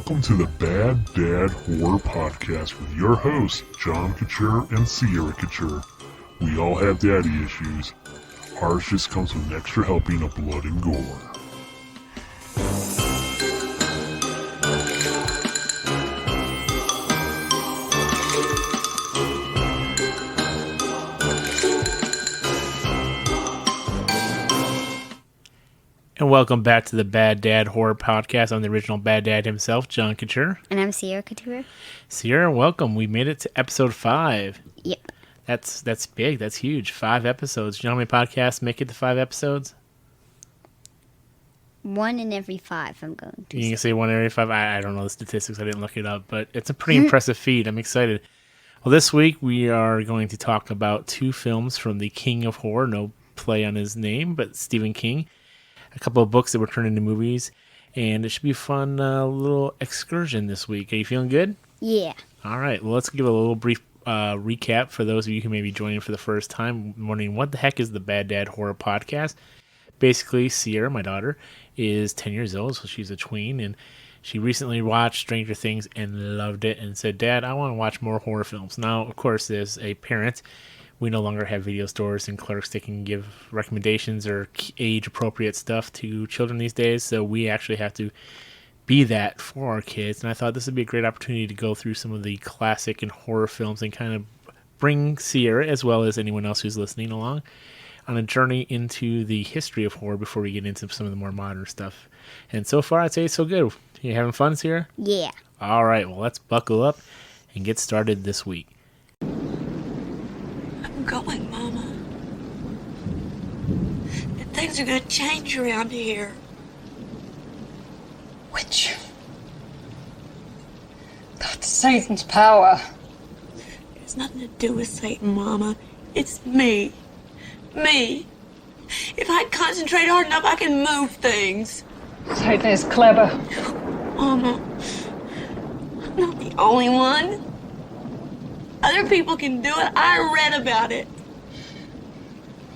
Welcome to the Bad Dad Horror Podcast with your hosts, John Couture and Sierra Couture. We all have daddy issues. Ours just comes with an extra helping of blood and gore. And welcome back to the Bad Dad Horror Podcast. I'm the original Bad Dad himself, John Couture. And I'm Sierra Couture. Sierra, welcome. We made it to episode 5. Yep. That's big. That's huge. 5 episodes. Do you know how many podcasts make it to 5 episodes? 1 in every 5, I'm going to You say. can say 1 in every 5. I don't know the statistics. I didn't look it up. But it's a pretty impressive feat. I'm excited. Well, this week we are going to talk about 2 films from the King of Horror. No play on his name, but Stephen King. A couple of books that were turned into movies, and it should be a fun little excursion this week. Are you feeling good? Yeah. All right. Well, let's give a little brief recap for those of you who may be joining for the first time. Wondering what the heck is the Bad Dad Horror Podcast? Basically, Sierra, my daughter, is 10 years old, so she's a tween, and she recently watched Stranger Things and loved it and said, Dad, I want to watch more horror films. Now, of course, as a parent, we no longer have video stores and clerks that can give recommendations or age-appropriate stuff to children these days, so we actually have to be that for our kids. And I thought this would be a great opportunity to go through some of the classic and horror films and kind of bring Sierra, as well as anyone else who's listening along, on a journey into the history of horror before we get into some of the more modern stuff. And so far, I'd say it's so good. You having fun, Sierra? Yeah. All right, well, let's buckle up and get started this week. I'm going, Mama. And things are gonna change around here. Witch. That's Satan's power. It's nothing to do with Satan, Mama. It's me. Me. If I concentrate hard enough, I can move things. Satan is clever. Mama, I'm not the only one. Other people can do it. I read about it.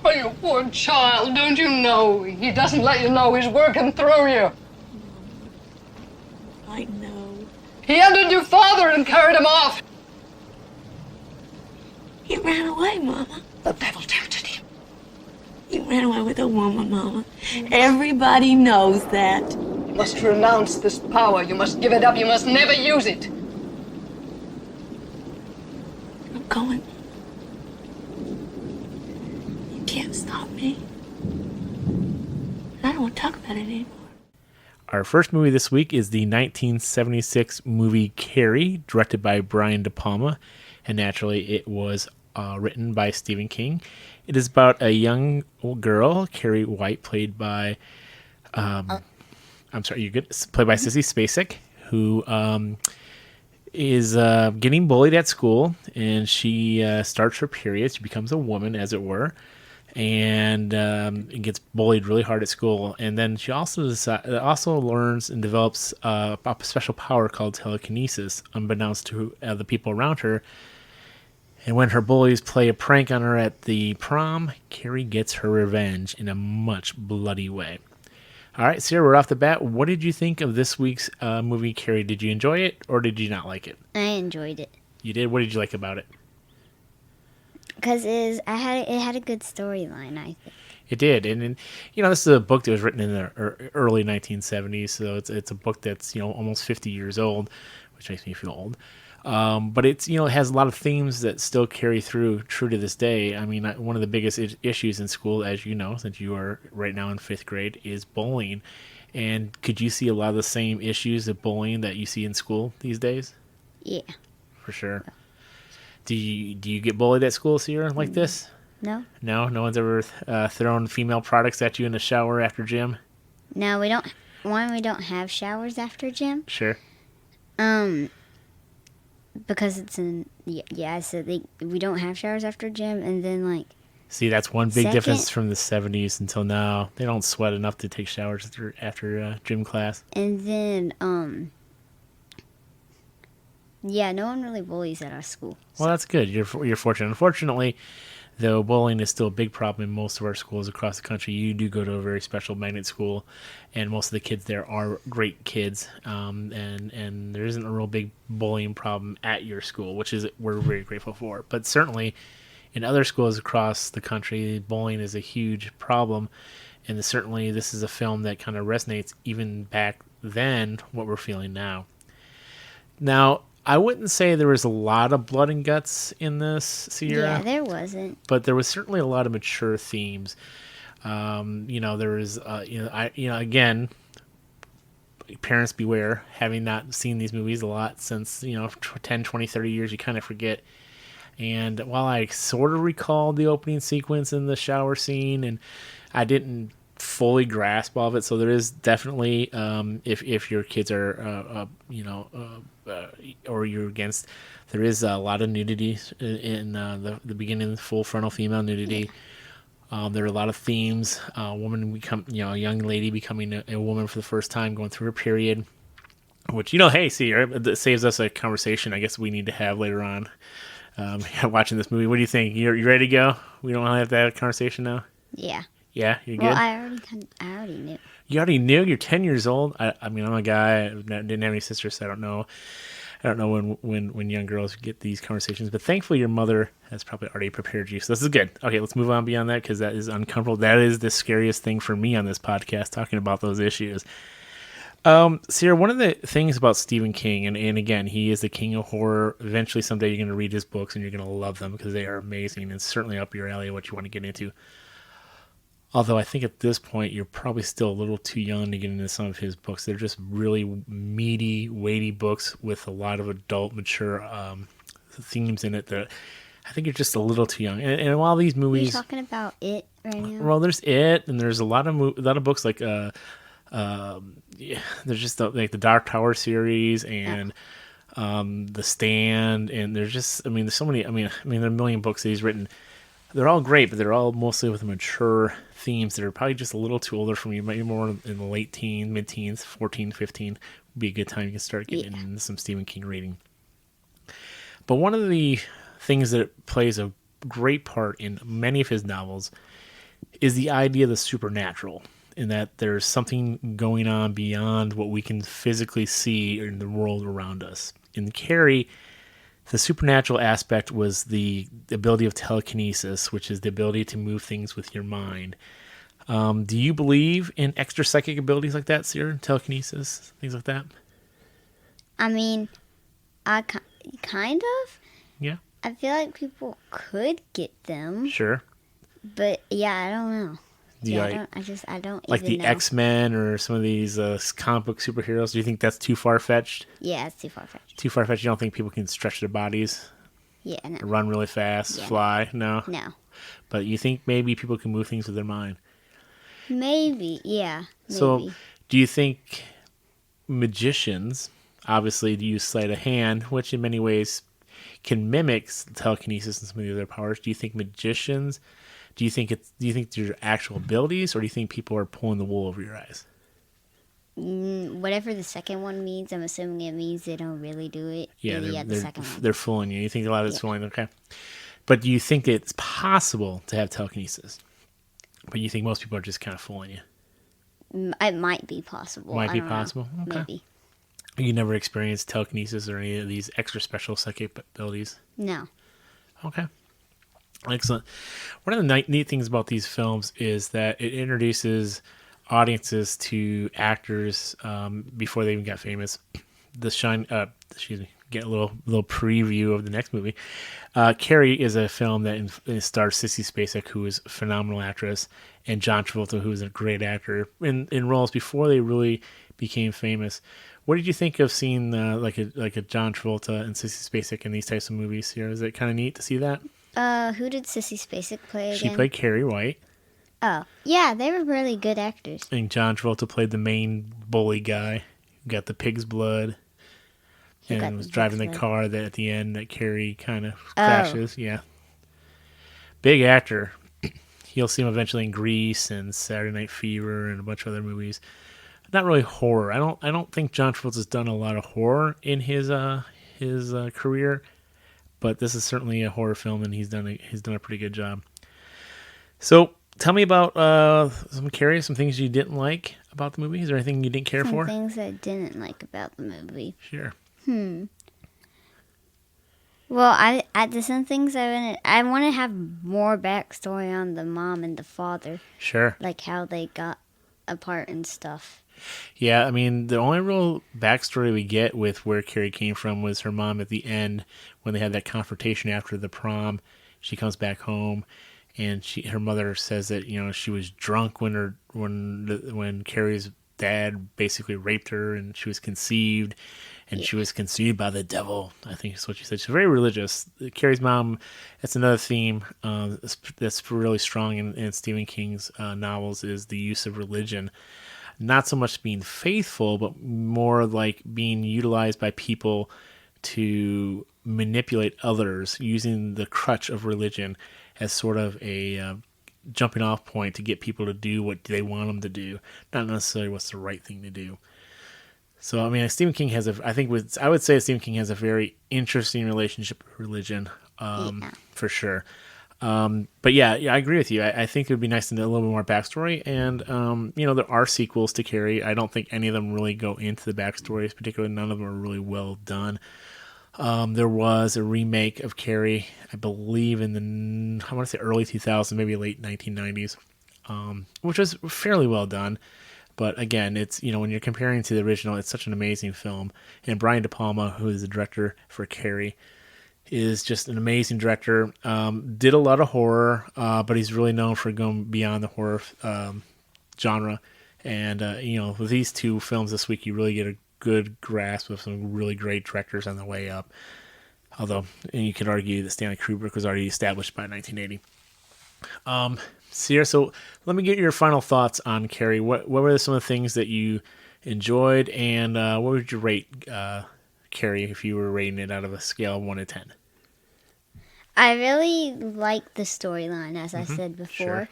Oh, you poor child, don't you know? He doesn't let you know he's working through you. I know. He entered your father and carried him off. He ran away, Mama. The devil tempted him. He ran away with a woman, Mama. Everybody knows that. You must renounce this power. You must give it up. You must never use it. I'm going. You can't stop me. I don't want to talk about it anymore. Our first movie this week is the 1976 movie Carrie, directed by Brian De Palma, and naturally it was written by Stephen King. It is about a young girl, Carrie White, played by, I'm sorry, you're good, played by Sissy Spacek, who is getting bullied at school, and she starts her period. She becomes a woman, as it were, and gets bullied really hard at school. And then she also learns and develops a special power called telekinesis, unbeknownst to the people around her. And when her bullies play a prank on her at the prom, Carrie gets her revenge in a much bloody way. All right, Sarah, right off the bat, what did you think of this week's movie, Carrie? Did you enjoy it, or did you not like it? I enjoyed it. You did? What did you like about it? Because it had a good storyline, I think. It did, and this is a book that was written in the early 1970s, so it's a book that's almost 50 years old, which makes me feel old. But it's it has a lot of themes that still carry true to this day. I mean, one of the biggest issues in school, as you know, since you are right now in 5th grade, is bullying. And could you see a lot of the same issues of bullying that you see in school these days? Yeah. For sure. Do you get bullied at school, Sierra, like this? No? No one's ever thrown female products at you in the shower after gym? No, we don't. One, we don't have showers after gym. Sure. Because it's I said we don't have showers after gym, and then See, that's one big Second- difference from the 70s until now. They don't sweat enough to take showers after gym class. and then no one really bullies at our school. Well, that's good. You're fortunate. Unfortunately, though bullying is still a big problem in most of our schools across the country. You do go to a very special magnet school, and most of the kids there are great kids, and there isn't a real big bullying problem at your school, which is we're very grateful for. But certainly in other schools across the country, bullying is a huge problem, and certainly this is a film that kind of resonates even back then what we're feeling now. Now, I wouldn't say there was a lot of blood and guts in this, Sierra. Yeah, there wasn't. But there was certainly a lot of mature themes. There was, again, parents beware. Having not seen these movies a lot since, 10, 20, 30 years, you kind of forget. And while I sort of recalled the opening sequence in the shower scene, and I didn't fully grasp all of it, so there is definitely, if your kids are, or you're against, there is a lot of nudity in the beginning, full frontal female nudity. There are a lot of themes. A young lady becoming a woman for the first time, going through her period, which, hey, see, it saves us a conversation I guess we need to have later on. Watching this movie, what do you think? You ready to go? We don't have to have a conversation now? Yeah. Yeah, you're good? Well, I already knew. You already knew? You're 10 years old? I'm a guy. I didn't have any sisters, so I don't know. I don't know when young girls get these conversations, but thankfully your mother has probably already prepared you, so this is good. Okay, let's move on beyond that, because that is uncomfortable. That is the scariest thing for me on this podcast, talking about those issues. Sierra, one of the things about Stephen King, and again, he is the king of horror. Eventually, someday you're going to read his books, and you're going to love them, because they are amazing, and certainly up your alley of what you want to get into. Although I think at this point, you're probably still a little too young to get into some of his books. They're just really meaty, weighty books with a lot of adult, mature themes in it that I think you're just a little too young. And while these movies... Are you talking about It right now? Well, there's It, and there's a lot of books like... there's just like the Dark Tower series and The Stand, and there's just... there's so many... there are a million books that he's written. They're all great, but they're all mostly with mature themes that are probably just a little too older for me. Maybe more in the late teens, mid-teens, 14, 15 would be a good time you can start getting into some Stephen King reading. But one of the things that plays a great part in many of his novels is the idea of the supernatural, in that there's something going on beyond what we can physically see in the world around us. In Carrie, the supernatural aspect was the ability of telekinesis, which is the ability to move things with your mind. Do you believe in extra psychic abilities like that, Sierra? Telekinesis, things like that? I kind of. Yeah. I feel like people could get them. Sure. But yeah, I don't know. I don't like even the know. X-Men or some of these comic book superheroes. Do you think that's too far-fetched? Yeah, it's too far-fetched. Too far-fetched? You don't think people can stretch their bodies? Yeah, no. Run really fast? Yeah. Fly? No? No. But you think maybe people can move things with their mind? Maybe, yeah. Maybe. So, do you think magicians, obviously, use sleight of hand, which in many ways can mimic telekinesis and some of the other powers? Do you think magicians... Do you think they're actual abilities, or do you think people are pulling the wool over your eyes? Whatever the second one means, I'm assuming it means they don't really do it. Yeah, The second one. they're fooling you. You think a lot of it's fooling, okay. But do you think it's possible to have telekinesis? But you think most people are just kind of fooling you? It might be possible. Might I be don't know. possible? Okay. Maybe. You never experienced telekinesis or any of these extra special psychic abilities? No. Okay. Excellent. One of the neat things about these films is that it introduces audiences to actors before they even got famous. Get a little preview of the next movie. Carrie is a film that stars Sissy Spacek, who is a phenomenal actress, and John Travolta, who is a great actor in roles before they really became famous. What did you think of seeing like a John Travolta and Sissy Spacek in these types of movies here? Is it kind of neat to see that? Who did Sissy Spacek play again? She played Carrie White. Oh, yeah, they were really good actors. And John Travolta played the main bully guy who got the pig's blood and was driving the car that at the end that Carrie kind of crashes. Yeah. Big actor. You'll see him eventually in Grease and Saturday Night Fever and a bunch of other movies. Not really horror. I don't think John Travolta's done a lot of horror in his career. But this is certainly a horror film, and he's done a pretty good job. So tell me about some things you didn't like about the movie. Is there anything you didn't care Some for? things I didn't like about the movie. Sure. Well, there's some things I want to have more backstory on the mom and the father, Sure. like how they got apart and stuff. Yeah, I mean, the only real backstory we get with where Carrie came from was her mom at the end when they had that confrontation after the prom. She comes back home, and her mother says that she was drunk when Carrie's dad basically raped her, and she was conceived, and she was conceived by the devil. I think is what she said. She's very religious. Carrie's mom. That's another theme that's really strong in Stephen King's novels is the use of religion. Not so much being faithful, but more like being utilized by people to manipulate others using the crutch of religion as sort of a jumping off point to get people to do what they want them to do, not necessarily what's the right thing to do. So, I mean, Stephen King has I would say Stephen King has a very interesting relationship with religion, for sure. But yeah, I agree with you. I think it would be nice to know a little bit more backstory. And, there are sequels to Carrie. I don't think any of them really go into the backstories, particularly none of them are really well done. There was a remake of Carrie, I believe I want to say early 2000s, maybe late 1990s, which was fairly well done. But again, it's, when you're comparing to the original, it's such an amazing film. And Brian De Palma, who is the director for Carrie, is just an amazing director. Did a lot of horror, but he's really known for going beyond the horror genre. And, with these two films this week, you really get a good grasp of some really great directors on the way up. Although, and you could argue that Stanley Kubrick was already established by 1980. Sierra, so let me get your final thoughts on Carrie. What were some of the things that you enjoyed, and what would you rate Carrie if you were rating it out of a scale of 1 to 10? I really like the storyline, as I said before. Sure.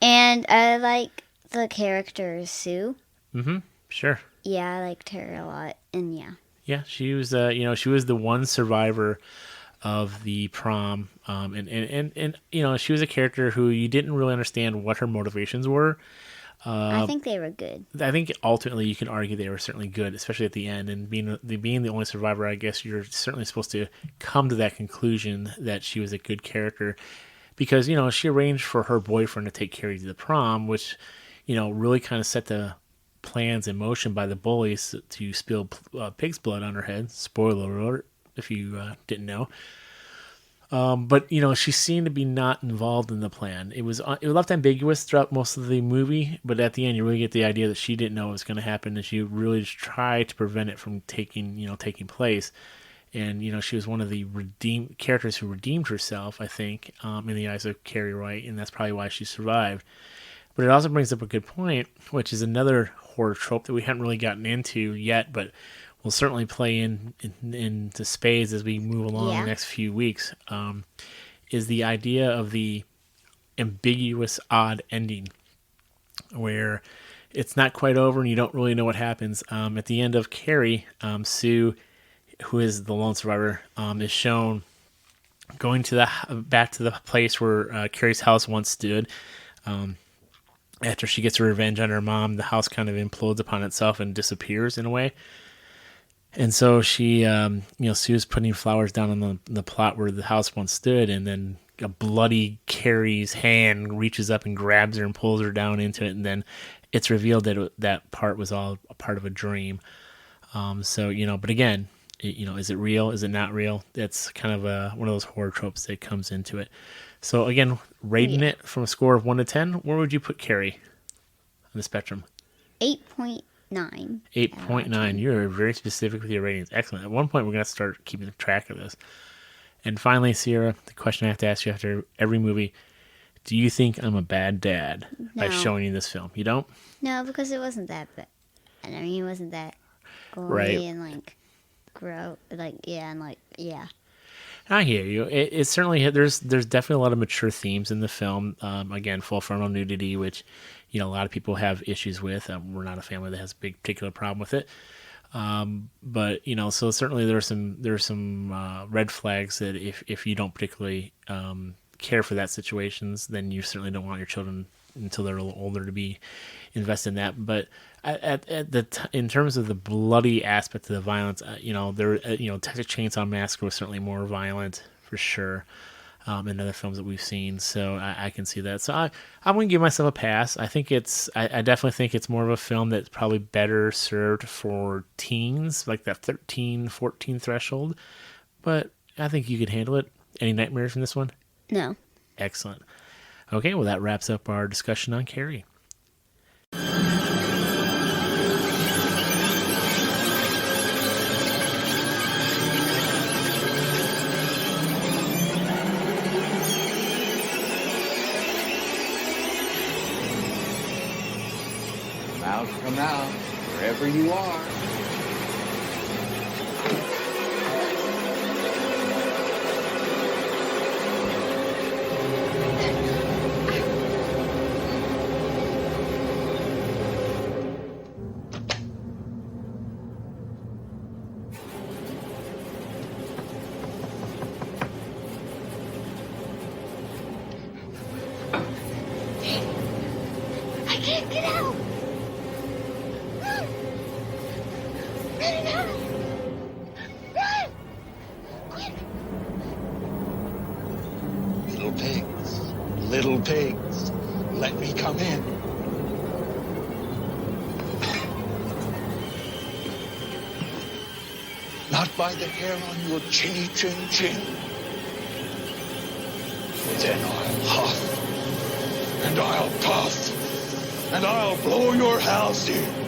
And I like the character Sue. Sure. Yeah, I liked her a lot. And yeah. Yeah, she was, she was the one survivor of the prom, and she was a character who you didn't really understand what her motivations were. I think they were good. I think ultimately you can argue they were certainly good, especially at the end. And being the only survivor, I guess you're certainly supposed to come to that conclusion that she was a good character, because she arranged for her boyfriend to take Carrie to the prom, which really kind of set the plans in motion by the bullies to spill pig's blood on her head. Spoiler alert, if you didn't know. But she seemed to be not involved in the plan. It was left ambiguous throughout most of the movie, but at the end you really get the idea that she didn't know what was going to happen, and she really just tried to prevent it from taking place. And she was one of the characters who redeemed herself, I think, in the eyes of Carrie Wright, and that's probably why she survived. But it also brings up a good point, which is another horror trope that we haven't really gotten into yet, but will certainly play into spades as we move along in the next few weeks, is the idea of the ambiguous, odd ending, where it's not quite over and you don't really know what happens. At the end of Carrie, Sue, who is the lone survivor, is shown going back to the place where Carrie's house once stood. After she gets her revenge on her mom, the house kind of implodes upon itself and disappears in a way. And so she, Sue's putting flowers down on the plot where the house once stood, and then a bloody Carrie's hand reaches up and grabs her and pulls her down into it, and then it's revealed that that part was all a part of a dream. But again, is it real? Is it not real? That's kind of one of those horror tropes that comes into it. So again, rating it from a score of 1 to 10, where would you put Carrie on the spectrum? 8.9. 8.9. You're very specific with your ratings. Excellent. At one point, we're going to start keeping track of this. And finally, Sierra, the question I have to ask you after every movie, do you think I'm a bad dad by showing you this film? You don't? No, because it wasn't that bad. I mean, it wasn't that gory Right. and gross. Yeah. I hear you. It certainly there's definitely a lot of mature themes in the film. Again, full frontal nudity, which a lot of people have issues with. We're not a family that has a big particular problem with it. But so certainly there's some red flags that if you don't particularly care for that situations, then you certainly don't want your children until they're a little older to be invested in that. But in terms of the bloody aspect of the violence, Texas Chainsaw Massacre was certainly more violent for sure. In other films that we've seen, so I can see that. So I'm going to give myself a pass. I think I definitely think it's more of a film that's probably better served for teens, like that 13, 14 threshold. But I think you could handle it. Any nightmares from this one? No. Excellent. Okay, well, that wraps up our discussion on Carrie. Come out, wherever you are. I can't get out. Little pigs, let me come in. Not by the hair on your chinny chin chin. Then I'll huff, and I'll puff, and I'll blow your house in.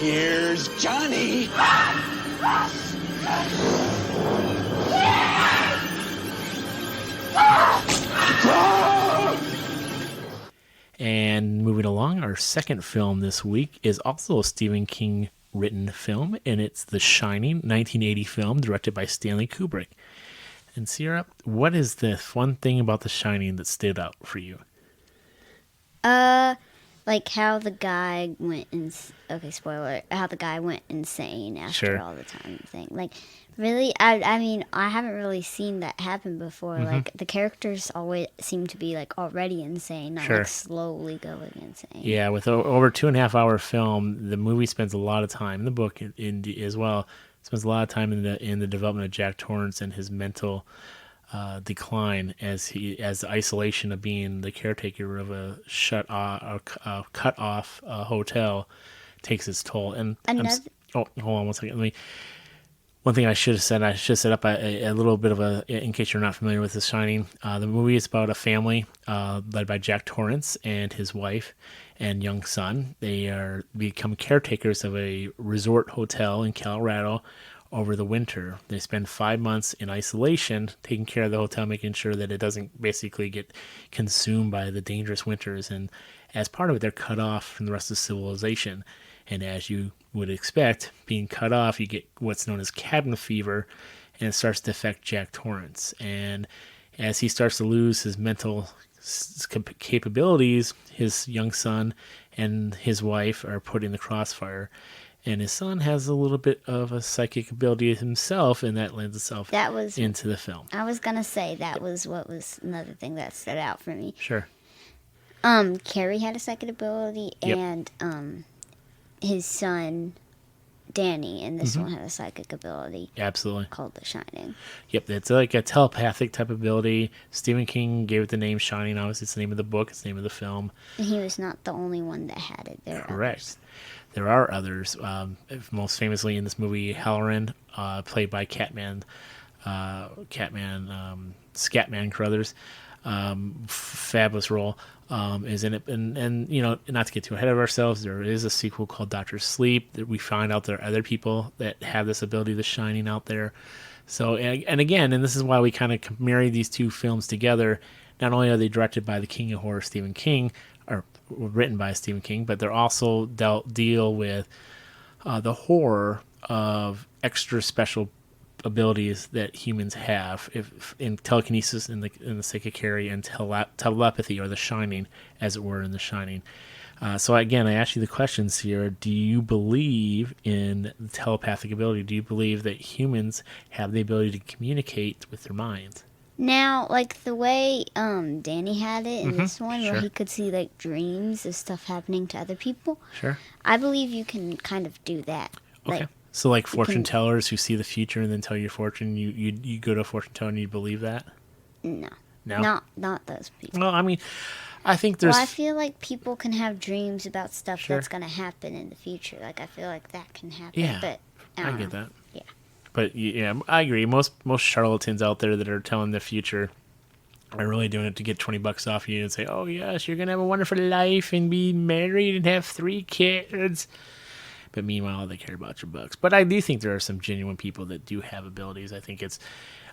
Here's Johnny. And moving along, our second film this week is also a Stephen King written film, and it's The Shining, 1980 film directed by Stanley Kubrick. And Sierra, what is the one thing about The Shining that stood out for you? Like how the guy went spoiler, how the guy went insane after all the time thing. Like, really, I mean, I haven't really seen that happen before. Mm-hmm. Like, the characters always seem to be, like, already insane, not, like, slowly going insane. Yeah, with over 2.5 hour film, the movie spends a lot of time, the book as well, spends a lot of time in the development of Jack Torrance and his mental decline as the isolation of being the caretaker of a cut off hotel takes its toll. And hold on one second. One thing I should have set up a little bit of in case you're not familiar with The Shining. The movie is about a family led by Jack Torrance and his wife and young son. They become caretakers of a resort hotel in Colorado over the winter. They spend 5 months in isolation, taking care of the hotel, making sure that it doesn't basically get consumed by the dangerous winters. And as part of it, they're cut off from the rest of civilization. And as you would expect, being cut off, you get what's known as cabin fever, and it starts to affect Jack Torrance. And as he starts to lose his mental capabilities, his young son and his wife are put in the crossfire. And his son has a little bit of a psychic ability himself, and that lends itself into the film. I was going to say that was another thing that stood out for me. Sure. Carrie had a psychic ability, and his son, Danny, in this one had a psychic ability. Absolutely. Called The Shining. Yep, it's like a telepathic type ability. Stephen King gave it the name Shining. Obviously, it's the name of the book. It's the name of the film. And he was not the only one that had it. Correct. There are others. Most famously in this movie, Halloran, played by Scatman Crothers. fabulous role, is in it. And not to get too ahead of ourselves, there is a sequel called Doctor Sleep that we find out there are other people that have this ability, The Shining, out there. So, and again, and this is why we kind of marry these two films together. Not only are they directed by the king of horror, Stephen King, or written by Stephen King, but they're also deal with the horror of extra special abilities that humans have, if in telekinesis, in the sake of Carrie, and telepathy, or The Shining, as it were, in The Shining. So again, I ask you the questions here. Do you believe in the telepathic ability? Do you believe that humans have the ability to communicate with their minds? Now, like the way Danny had it in this one, sure. where he could see like dreams of stuff happening to other people. Sure. I believe you can kind of do that. Okay. Like, So like fortune tellers who see the future and then tell your fortune, you go to a fortune teller and you believe that? no, No? not those people. Well, I mean, I think there's... Well, I feel like people can have dreams about stuff Sure. that's going to happen in the future. Like, I feel like that can happen. Yeah, But I I don't get know. that. Yeah. But yeah, I agree. Most charlatans out there that are telling the future are really doing it to get $20 off you and say, "Oh yes, you're gonna have a wonderful life and be married and have 3 kids." But meanwhile, they care about your bucks. But I do think there are some genuine people that do have abilities. I think it's,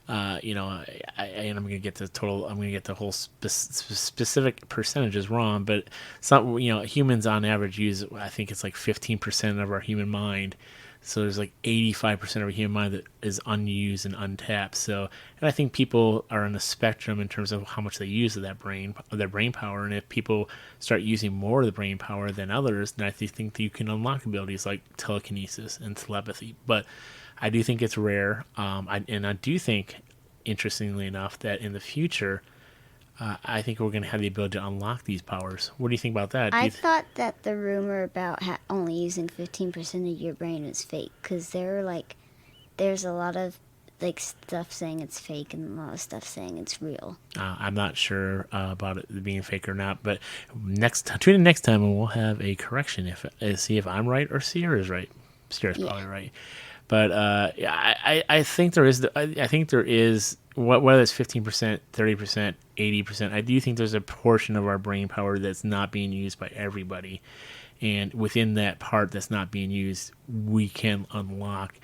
and I'm gonna get the whole specific percentages wrong. But some, humans on average use, I think it's like 15% of our human mind. So there's like 85% of our human mind that is unused and untapped. So, and I think people are on a spectrum in terms of how much they use of their brain power. And if people start using more of the brain power than others, then I think that you can unlock abilities like telekinesis and telepathy. But I do think it's rare. I do think, interestingly enough, that in the future, I think we're going to have the ability to unlock these powers. What do you think about that? I thought that the rumor about only using 15% of your brain was fake, because there's a lot of like stuff saying it's fake and a lot of stuff saying it's real. I'm not sure about it being fake or not, but tune in next time and we'll have a correction see if I'm right or Sierra's right. Sierra's probably right, but I think there is. I think there is. Whether it's 15%, 30%, 80%, I do think there's a portion of our brain power that's not being used by everybody. And within that part that's not being used, we can unlock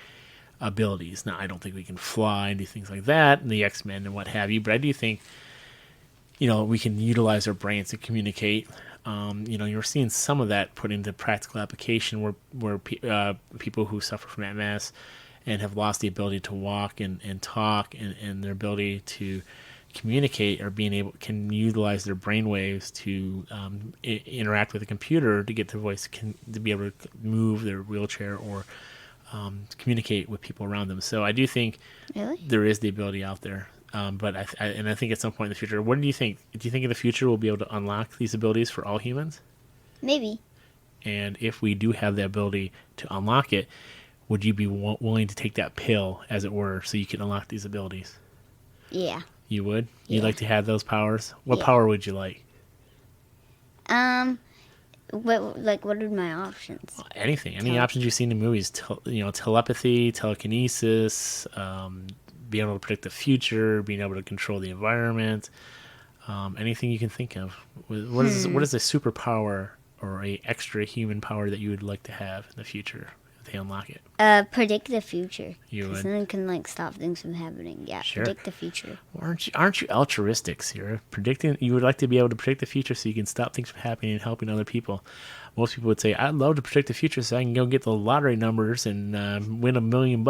abilities. Now, I don't think we can fly and do things like that, and the X-Men and what have you, but I do think, we can utilize our brains to communicate. You're seeing some of that put into practical application where people who suffer from MS and have lost the ability to walk and talk and their ability to communicate or can utilize their brain waves to interact with a computer to get their voice to be able to move their wheelchair or communicate with people around them. So I do think there is the ability out there. But I think at some point in the future, what do you think? Do you think in the future we'll be able to unlock these abilities for all humans? Maybe. And if we do have the ability to unlock it, would you be willing to take that pill, as it were, so you can unlock these abilities? Yeah. You would? Yeah. You'd like to have those powers? What Yeah. power would you like? What are my options? Anything. Any options you've seen in movies. Telepathy, telekinesis, being able to predict the future, being able to control the environment, anything you can think of. What is a superpower or a extra human power that you would like to have in the future if they unlock it? Predict the future. You Because would? then it can stop things from happening. Yeah, Sure. predict the future. Well, aren't you altruistic, Sierra? You would like to be able to predict the future so you can stop things from happening and helping other people. Most people would say, I'd love to predict the future so I can go get the lottery numbers and win $1 million.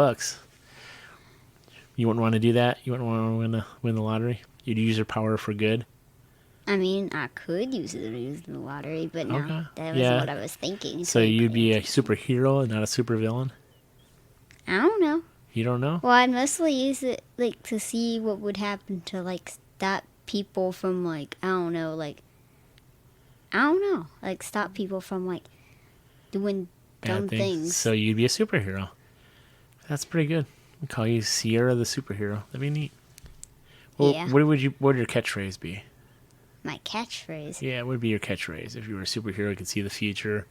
You wouldn't want to do that? You wouldn't want to win the lottery? You'd use your power for good? I mean, I could use the lottery, but no, Okay. that wasn't Yeah. what I was thinking. So you'd be a superhero and not a supervillain? I don't know. You don't know? Well, I'd mostly use it to see what would happen to stop people from stop people from doing dumb Bad things. So you'd be a superhero. That's pretty good. We call you Sierra the superhero. That'd be neat. Well, Yeah. what would your catchphrase be? My catchphrase. Yeah, what would be your catchphrase? If you were a superhero, you could see the future,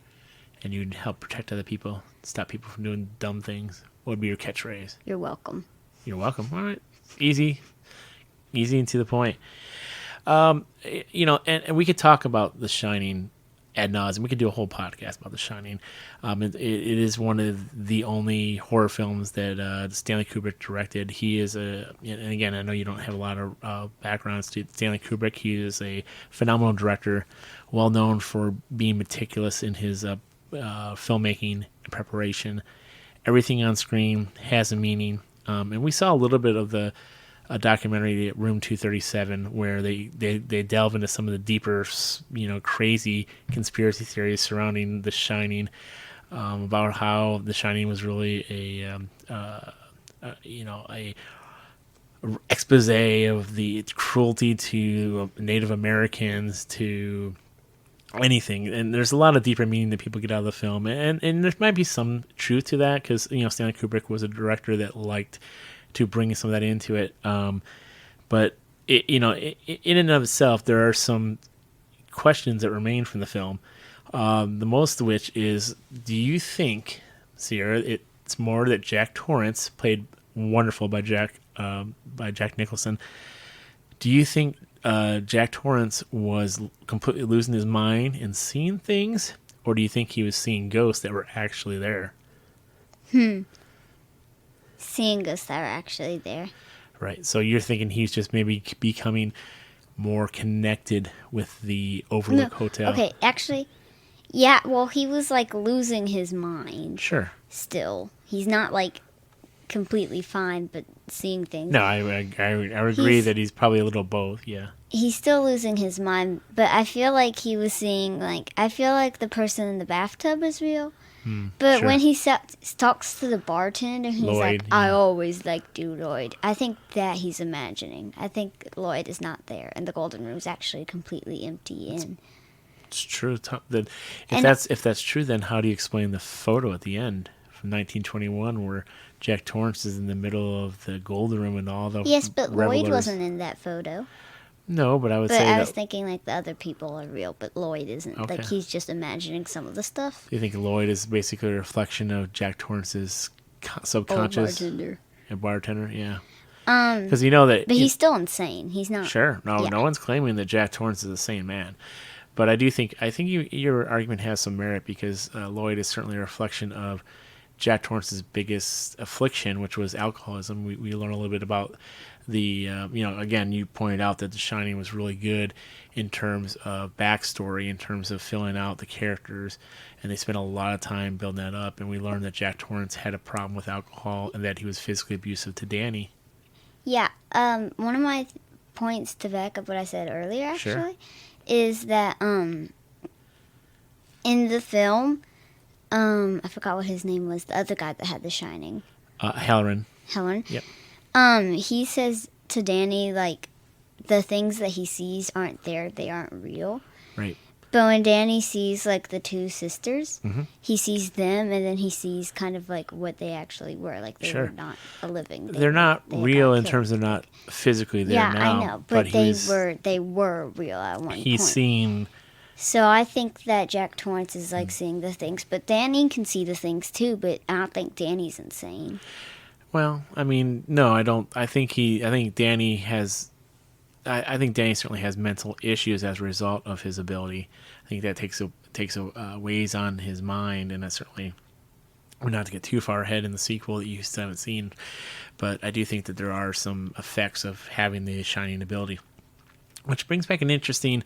and you'd help protect other people, stop people from doing dumb things. What would be your catchphrase? You're welcome. You're welcome. All right. Easy and to the point. And we could talk about The Shining ad nauseum. We could do a whole podcast about The Shining. It is one of the only horror films that Stanley Kubrick directed. He is and again, I know you don't have a lot of backgrounds to Stanley Kubrick. He is a phenomenal director, well known for being meticulous in his filmmaking and preparation. Everything on screen has a meaning. And we saw a little bit of a documentary, Room 237, where they delve into some of the deeper, crazy conspiracy theories surrounding The Shining, about how The Shining was really a expose of the cruelty to Native Americans, to anything. And there's a lot of deeper meaning that people get out of the film, and there might be some truth to that, because Stanley Kubrick was a director that liked to bring some of that into it. But in and of itself, there are some questions that remain from the film. The most of which is, do you think, Sierra, it's more that Jack Torrance, played wonderful by Jack Nicholson, do you think Jack Torrance was completely losing his mind and seeing things, or do you think he was seeing ghosts that were actually there? Seeing ghosts that are actually there. Right. So you're thinking he's just maybe becoming more connected with the Overlook Hotel. Okay, actually, yeah, well, he was losing his mind. Sure. Still. He's not completely fine, but seeing things. No, I would agree that he's probably a little both, yeah. He's still losing his mind, but I feel like he was seeing, I feel like the person in the bathtub is real. But sure. when he talks to the bartender, he's Lloyd, I always liked you, Lloyd. I think that he's imagining. I think Lloyd is not there, and the golden room is actually completely empty. It's true. If that's true, then how do you explain the photo at the end from 1921 where Jack Torrance is in the middle of the golden room and all the Yes, but revelers? Lloyd wasn't in that photo. No, but I would But say I was thinking the other people are real, but Lloyd isn't. Okay. He's just imagining some of the stuff. You think Lloyd is basically a reflection of Jack Torrance's subconscious? A bartender, yeah. Because that. But he's still insane. He's not. Sure. No, yeah. No one's claiming that Jack Torrance is a sane man. But I think your argument has some merit, because Lloyd is certainly a reflection of Jack Torrance's biggest affliction, which was alcoholism. We learn a little bit about the, again, you pointed out that The Shining was really good in terms of backstory, in terms of filling out the characters, and they spent a lot of time building that up. And we learned that Jack Torrance had a problem with alcohol and that he was physically abusive to Danny. Yeah. One of my points to back up what I said earlier, actually, Sure. is that in the film, I forgot what his name was, the other guy that had The Shining. Halloran. Yep. Yep. He says to Danny, the things that he sees aren't there, they aren't real. Right. But when Danny sees the two sisters, Mm-hmm. he sees them, and then he sees kind of what they actually were. They Sure. were not a living. They're not real in terms of not physically there yeah, now. I know, but they were real at one point. He's seen. So I think that Jack Torrance is seeing the things, but Danny can see the things too. But I don't think Danny's insane. Well, I mean, no, I don't. I think Danny has. I think Danny certainly has mental issues as a result of his ability. I think that takes a weighs on his mind, and that certainly, not to get too far ahead in the sequel that you still haven't seen, but I do think that there are some effects of having the Shining ability, which brings back an interesting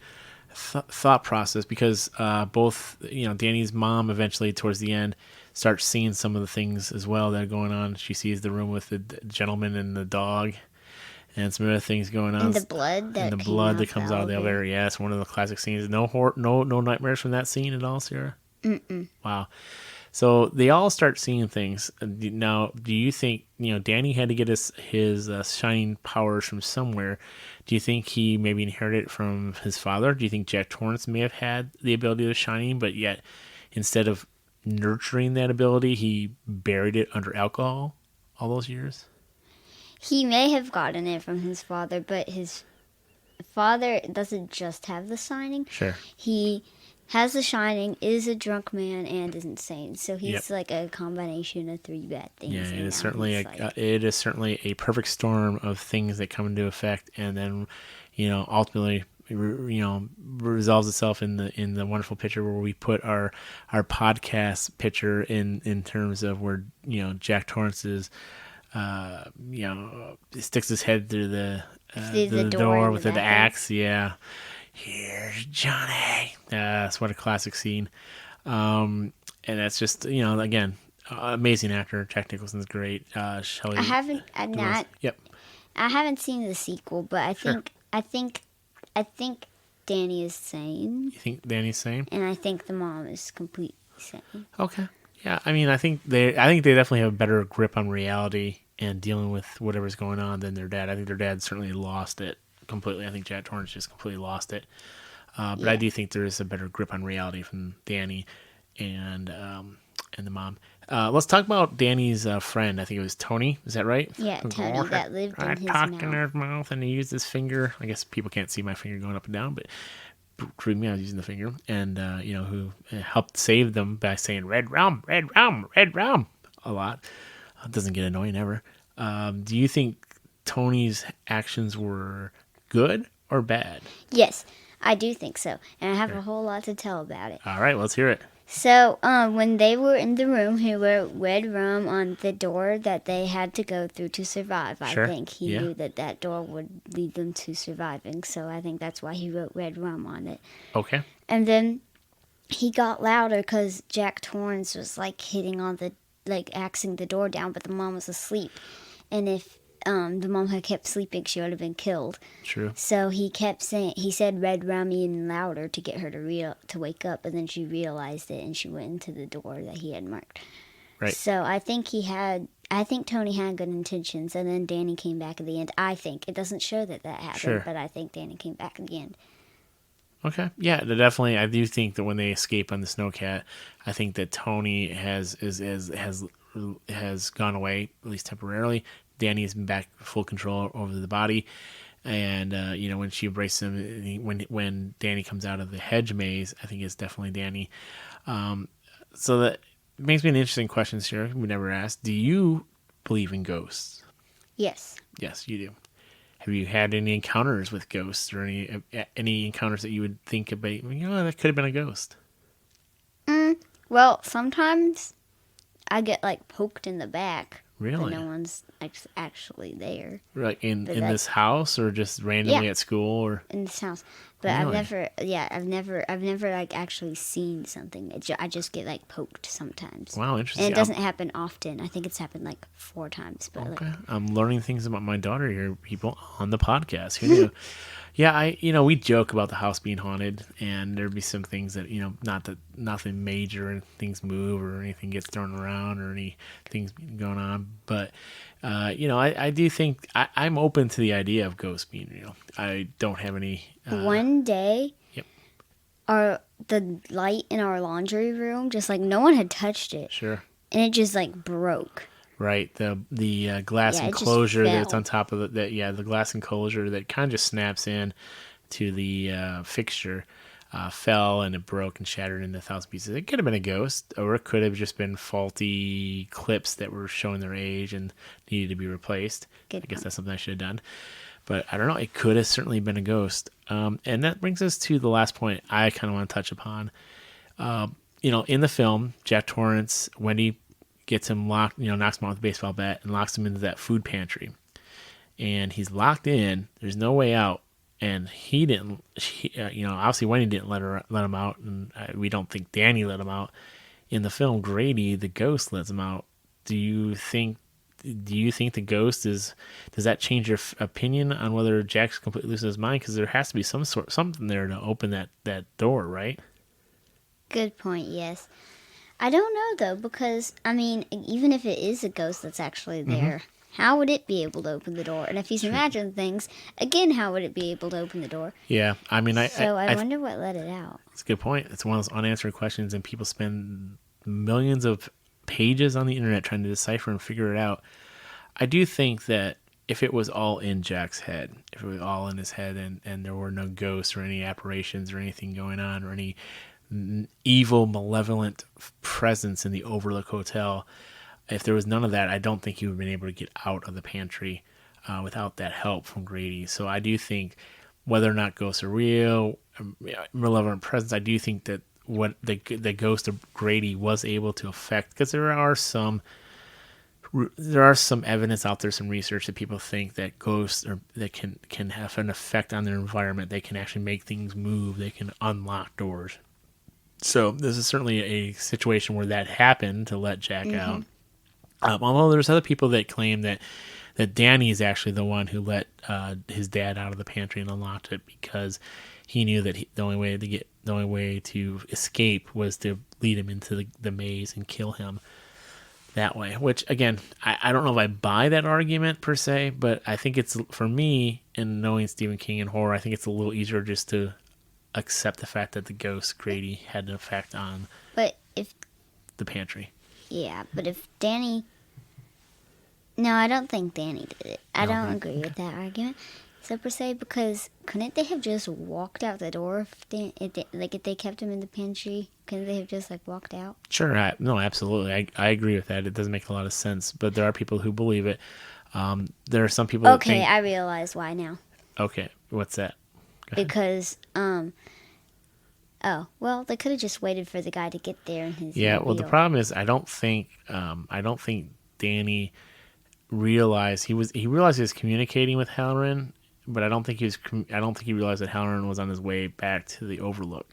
thought process, because both Danny's mom eventually towards the end starts seeing some of the things as well that are going on. She sees the room with the gentleman and the dog, and some other things going on. And the blood that comes out of the elevator. Yeah, it's one of the classic scenes. No nightmares from that scene at all, Sierra? Mm-mm. Wow. So they all start seeing things. Now, do you think Danny had to get his shining powers from somewhere? Do you think he maybe inherited it from his father? Do you think Jack Torrance may have had the ability of shining, but yet instead of nurturing that ability, he buried it under alcohol all those years? He may have gotten it from his father, but his father doesn't just have the shining. Sure. He has the shining, is a drunk man, and is insane. So he's Yep. a combination of three bad things. Yeah, and it is now certainly he's it is certainly a perfect storm of things that come into effect, and then ultimately, resolves itself in the wonderful picture where we put our podcast picture in terms of where Jack Torrance is, sticks his head through the door with the axe. Yeah, here's Johnny. That's what a classic scene. And that's just again, amazing actor. Jack Nicholson's great. Shelley. Yep. I haven't seen the sequel, but I Sure. think Danny is sane, You think Danny's sane? and I think the mom is completely sane. Okay. Yeah, I mean, I think they definitely have a better grip on reality and dealing with whatever's going on than their dad. I think their dad certainly lost it completely. I think Jack Torrance just completely lost it. But I do think there is a better grip on reality from Danny and the mom. Let's talk about Danny's friend. I think it was Tony. Is that right? Yeah, Tony that lived in his talked in mouth. his mouth, and he used his finger. I guess people can't see my finger going up and down, but proved me I was using the finger, and who helped save them by saying "red rum, red rum, red rum" a lot. It doesn't get annoying ever. Do you think Tony's actions were good or bad? Yes, I do think so, and I have a whole lot to tell about it. All right, let's hear it. So, when they were in the room, he wrote red rum on the door that they had to go through to survive. Sure. I think he Yeah. knew that door would lead them to surviving, so I think that's why he wrote red rum on it. Okay. And then he got louder because Jack Torrance was hitting on axing the door down, but the mom was asleep. And if the mom had kept sleeping, she would have been killed. True. So he said red rum even louder to get her to wake up, and then she realized it and she went into the door that he had marked. Right. So I think Tony had good intentions, and then Danny came back at the end. I think it doesn't show that happened, Sure. but I think Danny came back at the end. Okay. Yeah, definitely. I do think that when they escape on the snowcat, I think that Tony has gone away, at least temporarily. Danny has been back full control over the body, and when she embraces him, when Danny comes out of the hedge maze, I think it's definitely Danny. So that makes me an interesting question, Sarah. We never asked. Do you believe in ghosts? Yes. Yes, you do. Have you had any encounters with ghosts, or any encounters that you would think about? That could have been a ghost. Well, sometimes I get poked in the back. Really? But no one's actually there Like in But this house, or just randomly Yeah. at school, or in this house. But Really? I've never actually seen something. I just get poked sometimes. wow, And interesting. it doesn't happen often. I think it's happened 4 times. But Okay, I'm learning things about my daughter here, people, on the podcast. Who knew? Yeah, we joke about the house being haunted, and there'd be some things that not that nothing major and things move or anything gets thrown around or any things going on, but I do think I'm open to the idea of ghosts being real. I don't have any. one day, Yep. the light in our laundry room just no one had touched it, Sure. and it just broke. Right, the glass Yeah, it just enclosure that's fell. on top of the glass enclosure that kind of just snaps in to the fixture fell, and it broke and shattered into 1,000 pieces. It could have been a ghost, or it could have just been faulty clips that were showing their age and needed to be replaced. Good I guess point. that's something I should have done, but I don't know. It could have certainly been a ghost. And that brings us to the last point I kind of want to touch upon. In the film, Jack Torrance, Wendy gets him locked, knocks him out with a baseball bat and locks him into that food pantry. And he's locked in. There's no way out. And obviously Wendy didn't let him out, and we don't think Danny let him out. In the film, Grady, the ghost, lets him out. Do you think the ghost does that change your opinion on whether Jack's completely losing his mind? Because there has to be something there to open that door, right? Good point. Yes. I don't know though, because even if it is a ghost that's actually there, how would it be able to open the door? And if he's imagined things, again, how would it be able to open the door? Yeah, I wonder what let it out. It's a good point. It's one of those unanswered questions, and people spend millions of pages on the internet trying to decipher and figure it out. I do think that if it was all in Jack's head, if it was all in his head, and there were no ghosts or any apparitions or anything going on or any evil, malevolent presence in the Overlook Hotel, if there was none of that, I don't think he would have been able to get out of the pantry without that help from Grady. So I do think whether or not ghosts are real, malevolent presence, I do think that what the ghost of Grady was able to affect, because there are some evidence out there, some research that people think that ghosts that can have an effect on their environment. They can actually make things move. They can unlock doors. So this is certainly a situation where that happened to let Jack out. Although there's other people that claim that Danny is actually the one who let his dad out of the pantry and unlocked it, because he knew that the only way to escape was to lead him into the maze and kill him that way. Which, again, I don't know if I buy that argument per se, but I think it's, for me, in knowing Stephen King and horror, I think it's a little easier just to accept the fact that the ghost Grady had an effect on the pantry. Yeah, but if Danny... No, I don't think Danny did it. I don't agree with that argument. So per se, because couldn't they have just walked out the door if they kept him in the pantry? Couldn't they have just walked out? Sure, no, absolutely. I agree with that. It doesn't make a lot of sense, but there are people who believe it. There are some people that think... I realize why now. Okay, what's that? Because, they could have just waited for the guy to get there in his well, mobile. the problem is I don't think Danny realized he realized he was communicating with Halloran, but I don't think he realized that Halloran was on his way back to the Overlook.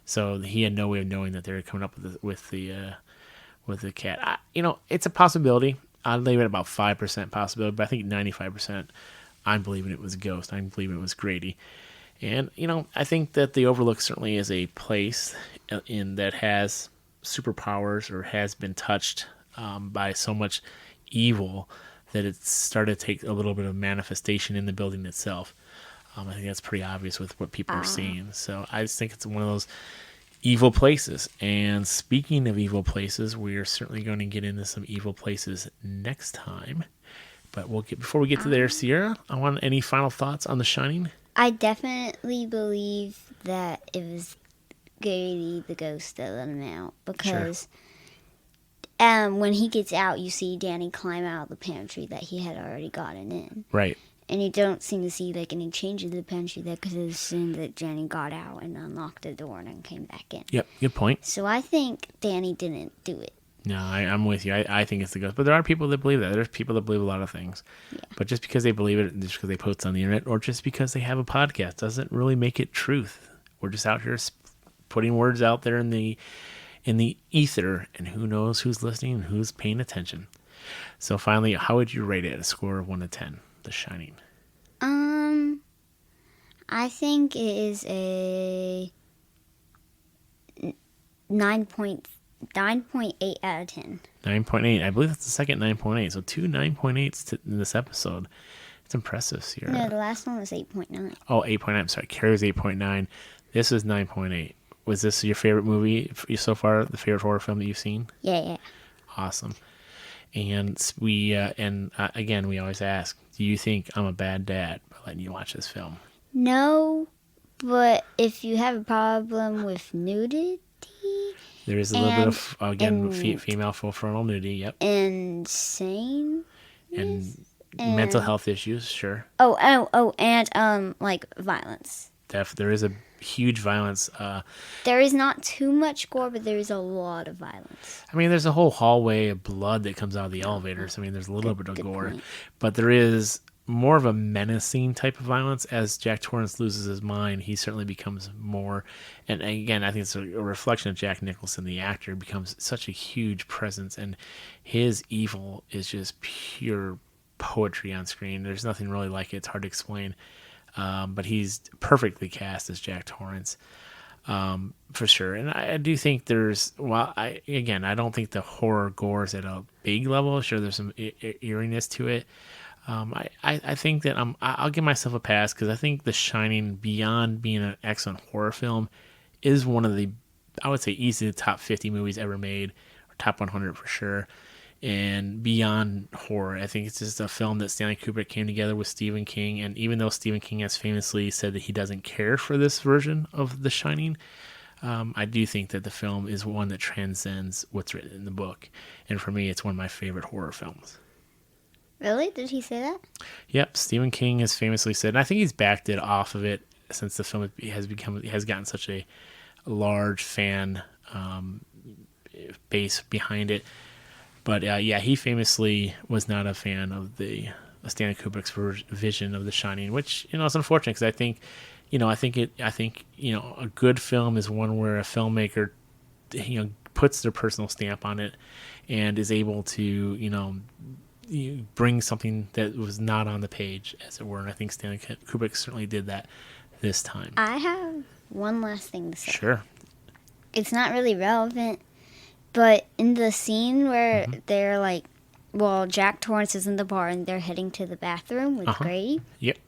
So he had no way of knowing that they were coming up with the cat. It's a possibility. I'd leave it about 5% possibility, but I think 95%. I'm believing it was a ghost. I'm believing it was Grady. And I think that the Overlook certainly is a place that has superpowers, or has been touched by so much evil that it's started to take a little bit of manifestation in the building itself. I think that's pretty obvious with what people are seeing. So I just think it's one of those evil places. And speaking of evil places, we are certainly going to get into some evil places next time. But before we get to there, Sierra, I want any final thoughts on The Shining? I definitely believe that it was Grady the ghost that let him out, because when he gets out, you see Danny climb out of the pantry that he had already gotten in. Right. And you don't seem to see any changes in the pantry there, because it assumed that Danny got out and unlocked the door and then came back in. Yep, good point. So I think Danny didn't do it. No, I'm with you. I think it's the ghost. But there are people that believe that. There's people that believe a lot of things. Yeah. But just because they believe it, just because they post it on the internet, or just because they have a podcast, doesn't really make it truth. We're just out here putting words out there in the ether, and who knows who's listening and who's paying attention. So finally, how would you rate it, a score of 1 to 10, The Shining? I think it is a 9.8 out of 10. 9.8. I believe that's the second 9.8. So 2 9.8s in this episode. It's impressive, Sierra. No, the last one was 8.9. Oh, 8.9. I'm sorry. Carrie's 8.9. This is 9.8. Was this your favorite movie so far? The favorite horror film that you've seen? Yeah. Awesome. And again, we always ask, do you think I'm a bad dad by letting you watch this film? No, but if you have a problem with nudity... There is a little bit of, again, female full frontal nudity, yep. Insane. And mental health issues, sure. And violence. There is a huge violence. There is not too much gore, but there is a lot of violence. I mean, there's a whole hallway of blood that comes out of the elevators. I mean, there's a little bit of gore. Point. But there is more of a menacing type of violence. As Jack Torrance loses his mind, he certainly becomes more... And again, I think it's a reflection of Jack Nicholson, the actor, becomes such a huge presence. And his evil is just pure poetry on screen. There's nothing really like it. It's hard to explain. But he's perfectly cast as Jack Torrance, for sure. And I do think I don't think the horror gore is at a big level. Sure, there's some eeriness to it. I think that I'll give myself a pass, because I think The Shining, beyond being an excellent horror film, is one of the, I would say, easily the top 50 movies ever made, or top 100 for sure. And beyond horror, I think it's just a film that Stanley Kubrick came together with Stephen King. And even though Stephen King has famously said that he doesn't care for this version of The Shining, I do think that the film is one that transcends what's written in the book. And for me, it's one of my favorite horror films. Really? Did he say that? Yep. Stephen King has famously said, and I think he's backed it off of it since the film has gotten such a large fan base behind it. But he famously was not a fan of the Stanley Kubrick's vision of The Shining, which is unfortunate because I think a good film is one where a filmmaker puts their personal stamp on it and is able to bring something that was not on the page, as it were. And I think Stanley Kubrick certainly did that this time. I have one last thing to say. Sure. It's not really relevant, but in the scene where they're like, Jack Torrance is in the bar and they're heading to the bathroom with Grady. Yep.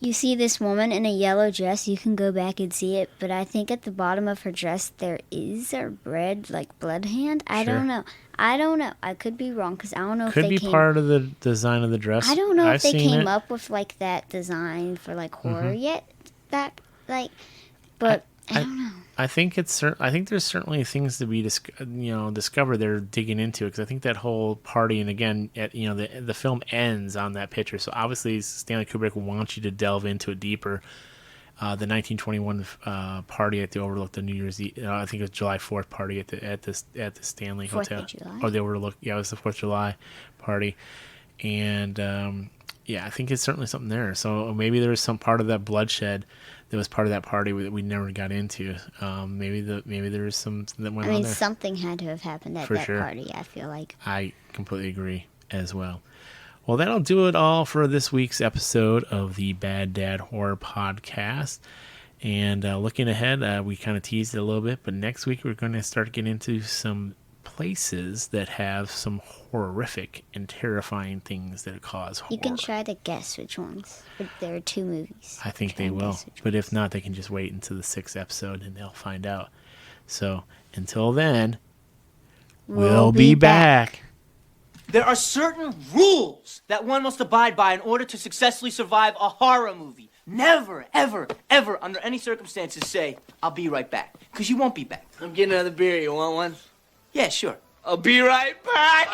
You see this woman in a yellow dress. You can go back and see it, but I think at the bottom of her dress there is a red, blood hand. I don't know. I could be wrong because I don't know if they came... part of the design of the dress. I don't know if they came up with that design for horror yet. But I don't know. I think there's certainly things to be discovered. They're digging into it because I think that whole party, and again, the film ends on that picture. So obviously Stanley Kubrick wants you to delve into it deeper. The 1921 party at the Overlook, the New Year's Eve, I think it was July 4th party at the Stanley Hotel. 4th of July. Or the Overlook. Yeah, it was the 4th of July party, and I think it's certainly something there. So maybe there was some part of that bloodshed that was part of that party that we never got into. Maybe there was some that went on there. Something had to have happened at that party, I feel like. I completely agree as well. Well, that'll do it all for this week's episode of the Bad Dad Horror Podcast. And looking ahead, we kind of teased it a little bit, but next week we're going to start getting into some places that have some horrific and terrifying things that cause horror. You can try to guess which ones. There are 2 movies. I think they will. But if not, they can just wait until the 6th episode and they'll find out. So until then, we'll be back. There are certain rules that one must abide by in order to successfully survive a horror movie. Never, ever, ever, under any circumstances, say, I'll be right back. Because you won't be back. I'm getting another beer. You want one? Yeah, sure. I'll be right back.